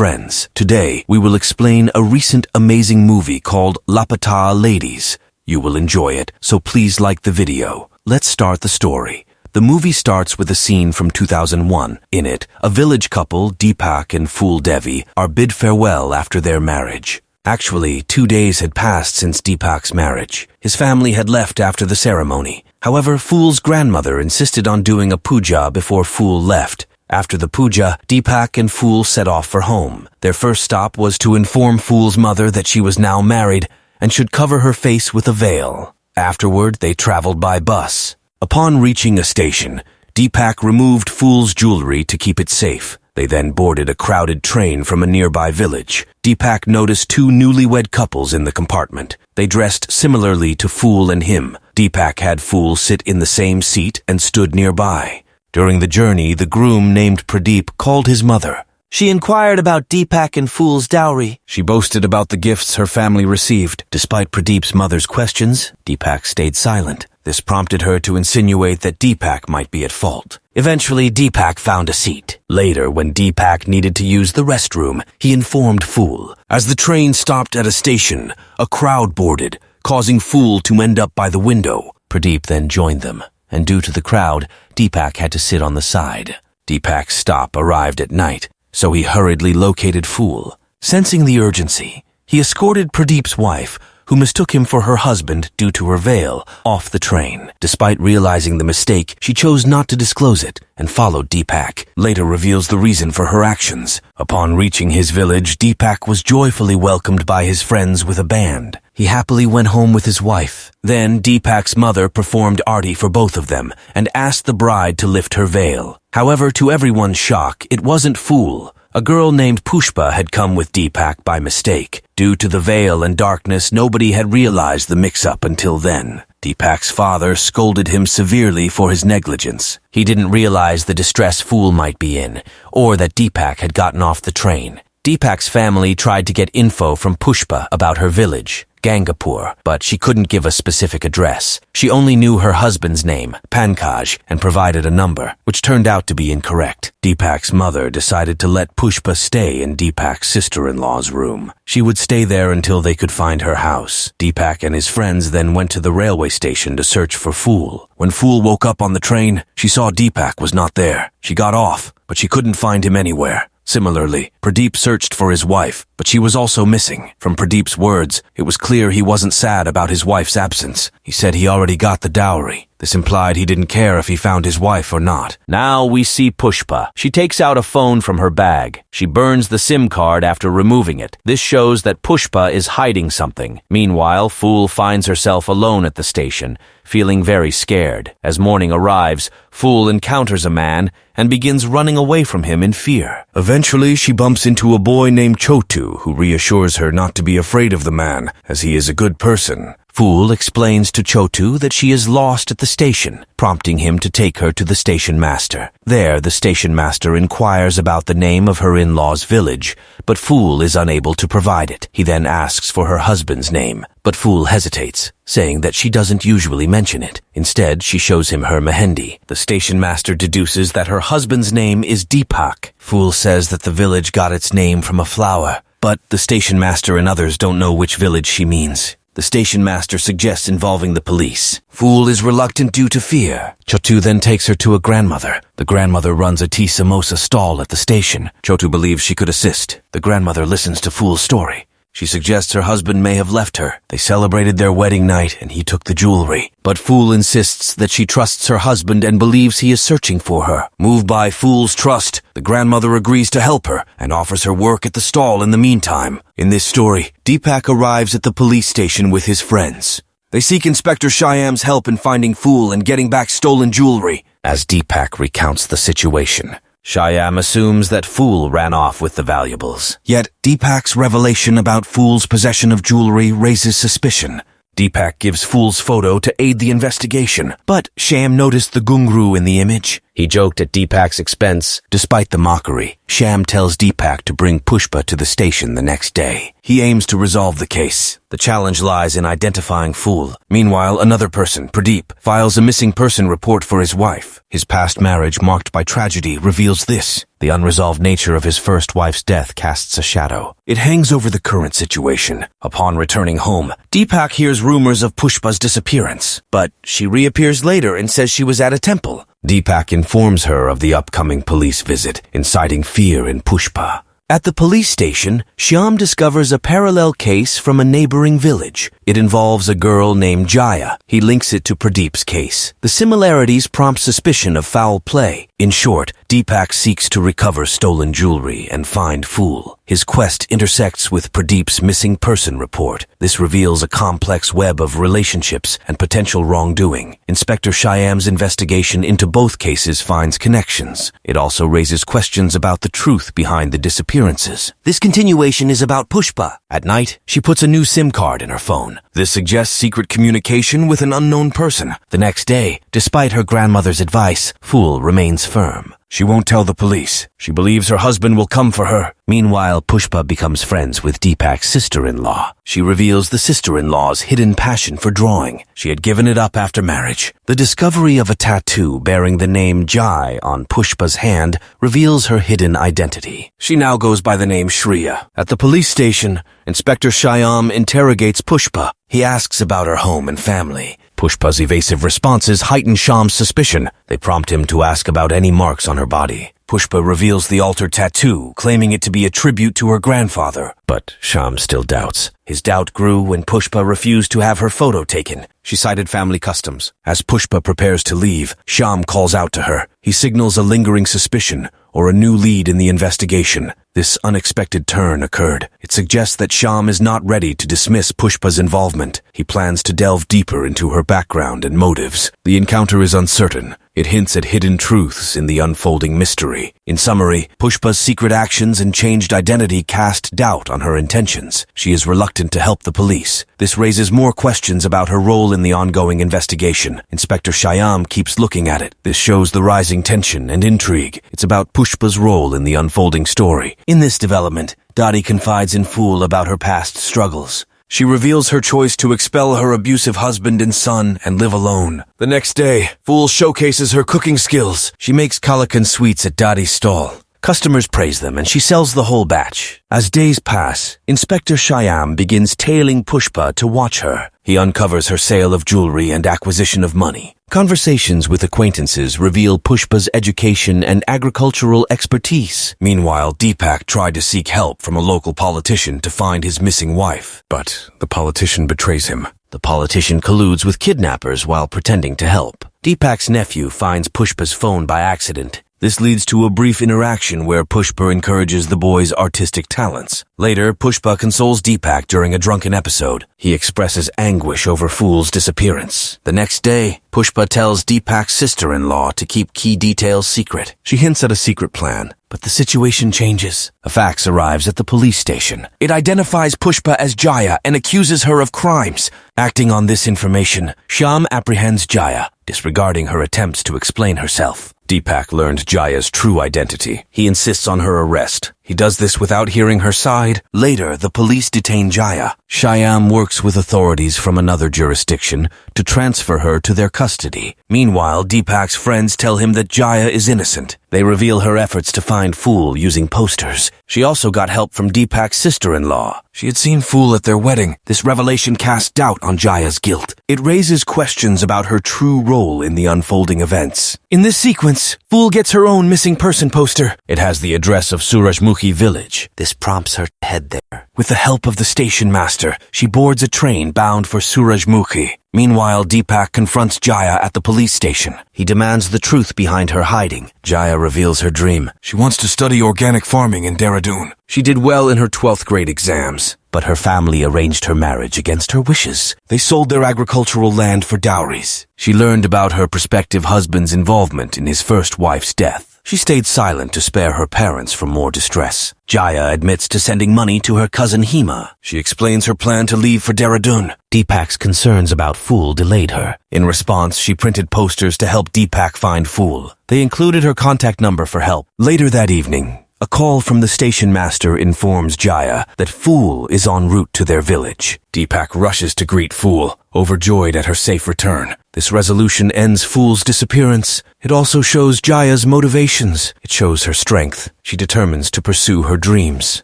friends. Today, we will explain a recent amazing movie called Laapataa Ladies. You will enjoy it, so please like the video. Let's start the story. The movie starts with a scene from 2001. In it, a village couple, Deepak and Fool Devi, are bid farewell after their marriage. Actually, 2 days had passed since Deepak's marriage. His family had left after the ceremony. However, Fool's grandmother insisted on doing a puja before Fool left. After the puja, Deepak and Fool set off for home. Their first stop was to inform Fool's mother that she was now married and should cover her face with a veil. Afterward, they traveled by bus. Upon reaching a station, Deepak removed Fool's jewelry to keep it safe. They then boarded a crowded train from a nearby village. Deepak noticed 2 newlywed couples in the compartment. They dressed similarly to Fool and him. Deepak had Fool sit in the same seat and stood nearby. During the journey, the groom named Pradeep called his mother. She inquired about Deepak and Fool's dowry. She boasted about the gifts her family received. Despite Pradeep's mother's questions, Deepak stayed silent. This prompted her to insinuate that Deepak might be at fault. Eventually, Deepak found a seat. Later, when Deepak needed to use the restroom, he informed Fool. As the train stopped at a station, a crowd boarded, causing Fool to end up by the window. Pradeep then joined them, and due to the crowd, Deepak had to sit on the side. Deepak's stop arrived at night, so he hurriedly located Fool. Sensing the urgency, he escorted Pradeep's wife, who mistook him for her husband due to her veil, off the train. Despite realizing the mistake, she chose not to disclose it and followed Deepak. Later reveals the reason for her actions. Upon reaching his village, Deepak was joyfully welcomed by his friends with a band. He happily went home with his wife. Then Deepak's mother performed arti for both of them and asked the bride to lift her veil. However, to everyone's shock, it wasn't Fool. A girl named Pushpa had come with Deepak by mistake. Due to the veil and darkness, nobody had realized the mix-up until then. Deepak's father scolded him severely for his negligence. He didn't realize the distress Fool might be in, or that Deepak had gotten off the train. Deepak's family tried to get info from Pushpa about her village, Gangapur, but she couldn't give a specific address. She only knew her husband's name, Pankaj, and provided a number, which turned out to be incorrect. Deepak's mother decided to let Pushpa stay in Deepak's sister-in-law's room. She would stay there until they could find her house. Deepak and his friends then went to the railway station to search for Fool. When Fool woke up on the train, she saw Deepak was not there. She got off, but she couldn't find him anywhere. Similarly, Pradeep searched for his wife, but she was also missing. From Pradeep's words, it was clear he wasn't sad about his wife's absence. He said he already got the dowry. This implied he didn't care if he found his wife or not. Now we see Pushpa. She takes out a phone from her bag. She burns the SIM card after removing it. This shows that Pushpa is hiding something. Meanwhile, Fool finds herself alone at the station, feeling very scared. As morning arrives, Fool encounters a man and begins running away from him in fear. Eventually, she bumps into a boy named Chotu, who reassures her not to be afraid of the man, as he is a good person. Fool explains to Chotu that she is lost at the station, prompting him to take her to the station master. There, the station master inquires about the name of her in-law's village, but Fool is unable to provide it. He then asks for her husband's name, but Fool hesitates, saying that she doesn't usually mention it. Instead, she shows him her mehendi. The station master deduces that her husband's name is Deepak. Fool says that the village got its name from a flower, but the station master and others don't know which village she means. The station master suggests involving the police. Fool is reluctant due to fear. Chotu then takes her to a grandmother. The grandmother runs a tea samosa stall at the station. Chotu believes she could assist. The grandmother listens to Fool's story. She suggests her husband may have left her. They celebrated their wedding night and he took the jewelry. But Fool insists that she trusts her husband and believes he is searching for her. Moved by Fool's trust, the grandmother agrees to help her and offers her work at the stall in the meantime. In this story, Deepak arrives at the police station with his friends. They seek Inspector Shyam's help in finding Fool and getting back stolen jewelry. As Deepak recounts the situation, Shyam assumes that Fool ran off with the valuables. Yet, Deepak's revelation about Fool's possession of jewelry raises suspicion. Deepak gives Fool's photo to aid the investigation, but Shyam noticed the gungru in the image. He joked at Deepak's expense. Despite the mockery, Shyam tells Deepak to bring Pushpa to the station the next day. He aims to resolve the case. The challenge lies in identifying Fool. Meanwhile, another person, Pradeep, files a missing person report for his wife. His past marriage, marked by tragedy, reveals this. The unresolved nature of his first wife's death casts a shadow. It hangs over the current situation. Upon returning home, Deepak hears rumors of Pushpa's disappearance, but she reappears later and says she was at a temple. Deepak informs her of the upcoming police visit, inciting fear in Pushpa. At the police station, Shyam discovers a parallel case from a neighboring village. It involves a girl named Jaya. He links it to Pradeep's case. The similarities prompt suspicion of foul play. In short, Deepak seeks to recover stolen jewelry and find Fool. His quest intersects with Pradeep's missing person report. This reveals a complex web of relationships and potential wrongdoing. Inspector Shyam's investigation into both cases finds connections. It also raises questions about the truth behind the disappearances. This continuation is about Pushpa. At night, she puts a new SIM card in her phone. This suggests secret communication with an unknown person. The next day, despite her grandmother's advice, Fool remains firm. She won't tell the police. She believes her husband will come for her. Meanwhile, Pushpa becomes friends with Deepak's sister-in-law. She reveals the sister-in-law's hidden passion for drawing. She had given it up after marriage. The discovery of a tattoo bearing the name Jai on Pushpa's hand reveals her hidden identity. She now goes by the name Shriya. At the police station, Inspector Shyam interrogates Pushpa. He asks about her home and family. Pushpa's evasive responses heighten Shyam's suspicion. They prompt him to ask about any marks on her body. Pushpa reveals the altered tattoo, claiming it to be a tribute to her grandfather. But Shyam still doubts. His doubt grew when Pushpa refused to have her photo taken. She cited family customs. As Pushpa prepares to leave, Shyam calls out to her. He signals a lingering suspicion or a new lead in the investigation. This unexpected turn occurred. It suggests that Shyam is not ready to dismiss Pushpa's involvement. He plans to delve deeper into her background and motives. The encounter is uncertain. It hints at hidden truths in the unfolding mystery. In summary, Pushpa's secret actions and changed identity cast doubt on her intentions. She is reluctant to help the police. This raises more questions about her role in the ongoing investigation. Inspector Shyam keeps looking at it. This shows the rising tension and intrigue. It's about Pushpa's role in the unfolding story. In this development, Dottie confides in Fool about her past struggles. She reveals her choice to expel her abusive husband and son and live alone. The next day, Fool showcases her cooking skills. She makes Kalakan sweets at Dottie's stall. Customers praise them and she sells the whole batch. As days pass, Inspector Shyam begins tailing Pushpa to watch her. He uncovers her sale of jewelry and acquisition of money. Conversations with acquaintances reveal Pushpa's education and agricultural expertise. Meanwhile, Deepak tried to seek help from a local politician to find his missing wife. But the politician betrays him. The politician colludes with kidnappers while pretending to help. Deepak's nephew finds Pushpa's phone by accident. This leads to a brief interaction where Pushpa encourages the boy's artistic talents. Later, Pushpa consoles Deepak during a drunken episode. He expresses anguish over Fool's disappearance. The next day, Pushpa tells Deepak's sister-in-law to keep key details secret. She hints at a secret plan, but the situation changes. A fax arrives at the police station. It identifies Pushpa as Jaya and accuses her of crimes. Acting on this information, Shyam apprehends Jaya, disregarding her attempts to explain herself. Deepak learned Jaya's true identity. He insists on her arrest. He does this without hearing her side. Later, the police detain Jaya. Shyam works with authorities from another jurisdiction to transfer her to their custody. Meanwhile, Deepak's friends tell him that Jaya is innocent. They reveal her efforts to find Fool using posters. She also got help from Deepak's sister-in-law. She had seen Fool at their wedding. This revelation casts doubt on Jaya's guilt. It raises questions about her true role in the unfolding events. In this sequence, Fool gets her own missing person poster. It has the address of Surajmukhi village. This prompts her to head there. With the help of the station master, she boards a train bound for Surajmukhi. Meanwhile, Deepak confronts Jaya at the police station. He demands the truth behind her hiding. Jaya reveals her dream. She wants to study organic farming in Dehradun. She did well in her 12th grade exams, but her family arranged her marriage against her wishes. They sold their agricultural land for dowries. She learned about her prospective husband's involvement in his first wife's death. She stayed silent to spare her parents from more distress. Jaya admits to sending money to her cousin Hema. She explains her plan to leave for Dehradun. Deepak's concerns about Fool delayed her. In response, she printed posters to help Deepak find Fool. They included her contact number for help. Later that evening, a call from the station master informs Jaya that Fool is en route to their village. Deepak rushes to greet Fool, overjoyed at her safe return. This resolution ends Fool's disappearance. It also shows Jaya's motivations. It shows her strength. She determines to pursue her dreams.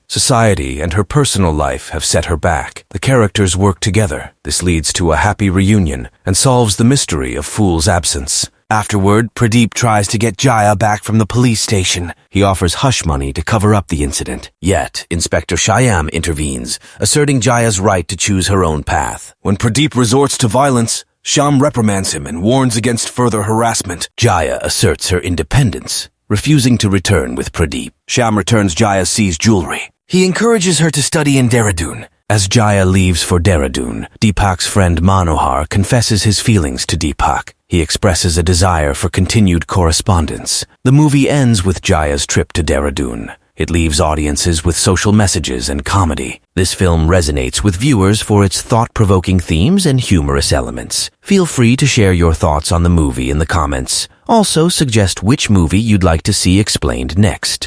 Society and her personal life have set her back. The characters work together. This leads to a happy reunion and solves the mystery of Fool's absence. Afterward, Pradeep tries to get Jaya back from the police station. He offers hush money to cover up the incident. Yet, Inspector Shyam intervenes, asserting Jaya's right to choose her own path. When Pradeep resorts to violence, Shyam reprimands him and warns against further harassment. Jaya asserts her independence, refusing to return with Pradeep. Shyam returns Jaya's seized jewelry. He encourages her to study in Dehradun. As Jaya leaves for Dehradun, Deepak's friend Manohar confesses his feelings to Deepak. He expresses a desire for continued correspondence. The movie ends with Jaya's trip to Dehradun. It leaves audiences with social messages and comedy. This film resonates with viewers for its thought-provoking themes and humorous elements. Feel free to share your thoughts on the movie in the comments. Also, suggest which movie you'd like to see explained next.